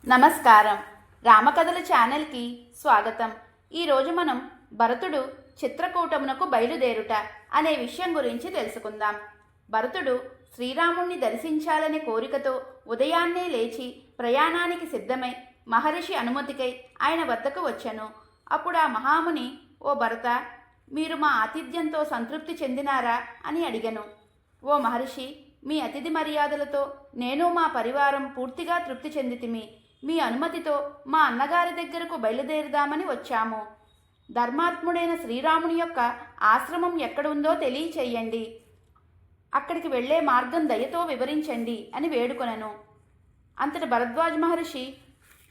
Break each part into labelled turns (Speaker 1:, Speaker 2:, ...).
Speaker 1: నమస్కారం. రామకథల ఛానల్కి స్వాగతం. ఈరోజు మనం భరతుడు చిత్రకూటమునకు బయలుదేరుట అనే విషయం గురించి తెలుసుకుందాం. భరతుడు శ్రీరాముణ్ణి దర్శించాలనే కోరికతో ఉదయాన్నే లేచి ప్రయాణానికి సిద్ధమై మహర్షి అనుమతికై ఆయన వద్దకు వచ్చెను. అప్పుడు ఆ మహాముని, ఓ భరత, మీరు మా ఆతిథ్యంతో సంతృప్తి చెందినారా అని అడిగెను. ఓ మహర్షి, మీ అతిథి మర్యాదలతో నేను మా పరివారం పూర్తిగా తృప్తి చెందితిమి. మీ అనుమతితో మా అన్నగారి దగ్గరకు బయలుదేరుదామని వచ్చాము. ధర్మాత్ముడైన శ్రీరాముని యొక్క ఆశ్రమం ఎక్కడ ఉందో తెలియచేయండి. అక్కడికి వెళ్లే మార్గం దయతో వివరించండి అని వేడుకొనెను. అంతటి భరద్వాజ మహర్షి,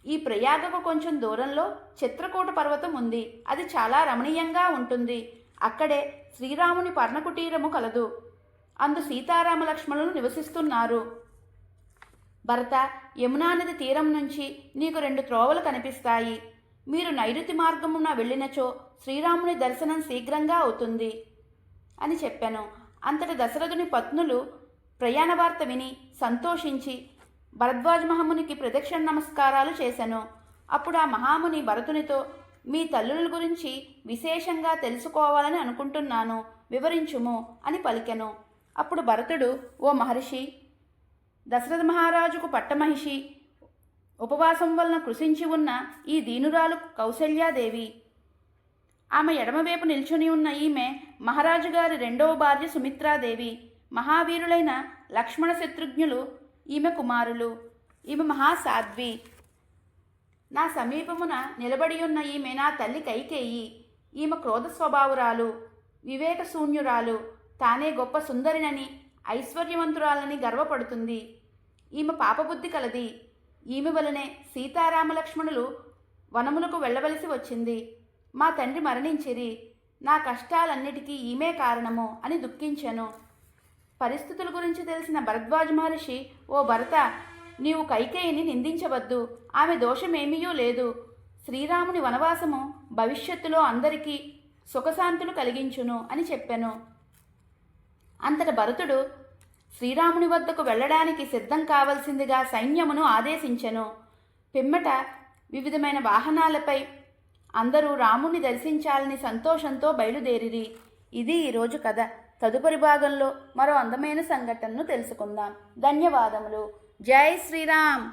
Speaker 1: ఈ ప్రయాగకు కొంచెం దూరంలో చిత్రకూట పర్వతం ఉంది. అది చాలా రమణీయంగా ఉంటుంది. అక్కడే శ్రీరాముని పర్ణకుటీరము కలదు. అందు సీతారామ లక్ష్మణులు నివసిస్తున్నారు. భరత, యమునా నది తీరం నుంచి నీకు 2 త్రోవలు కనిపిస్తాయి. మీరు నైరుతి మార్గమున వెళ్ళినచో శ్రీరాముని దర్శనం శీఘ్రంగా అవుతుంది అని చెప్పాను. అంతటి దశరథుని పత్నులు ప్రయాణ వార్త విని సంతోషించి భరద్వాజ మహామునికి ప్రదక్షిణ నమస్కారాలు చేశాను. అప్పుడు ఆ మహాముని భరతునితో, మీ తల్లుల గురించి విశేషంగా తెలుసుకోవాలని అనుకుంటున్నాను, వివరించుము అని పలికెను. అప్పుడు భరతుడు, ఓ మహర్షి, దశరథ మహారాజుకు పట్టమహిషి ఉపవాసం వలన కృషించి ఉన్న ఈ దీనురాలు కౌసల్యాదేవి. ఆమె ఎడమవైపు నిల్చుని ఉన్న ఈమె మహారాజు గారి 2వ భార్య సుమిత్రాదేవి. మహావీరులైన లక్ష్మణ శత్రుఘ్నులు ఈమె కుమారులు. ఈమె మహాసాధ్వి. నా సమీపమున నిలబడి ఉన్న ఈమె నా తల్లి కైకేయి. ఈమె క్రోధ స్వభావురాలు, వివేక శూన్యురాలు. తానే గొప్ప సుందరినని ఐశ్వర్యవంతురాలని గర్వపడుతుంది. ఈమె పాపబుద్ధి కలది. ఈమె వలనే సీతారామ లక్ష్మణులు వనములకు వెళ్ళవలసి వచ్చింది. మా తండ్రి మరణించిరి. నా కష్టాలన్నిటికీ ఈమె కారణము అని దుఃఖించెను. పరిస్థితుల గురించి తెలిసిన భరద్వాజ మహర్షి, ఓ భరత, నీవు కైకేయిని నిందించవద్దు. ఆమె దోషమేమీయూ లేదు. శ్రీరాముని వనవాసము భవిష్యత్తులో అందరికీ సుఖశాంతులు కలిగించును అని చెప్పెను. అంతట భరతుడు శ్రీరాముని వద్దకు వెళ్ళడానికి సిద్ధం కావలసిందిగా సైన్యమును ఆదేశించెను. పిమ్మట వివిధమైన వాహనాలపై అందరూ రాముని దర్శించాలని సంతోషంతో బయలుదేరిరి. ఇది ఈరోజు కథ. తదుపరి భాగంలో మరో అందమైన సంఘటనను తెలుసుకుందాం. ధన్యవాదములు. జై శ్రీరామ్.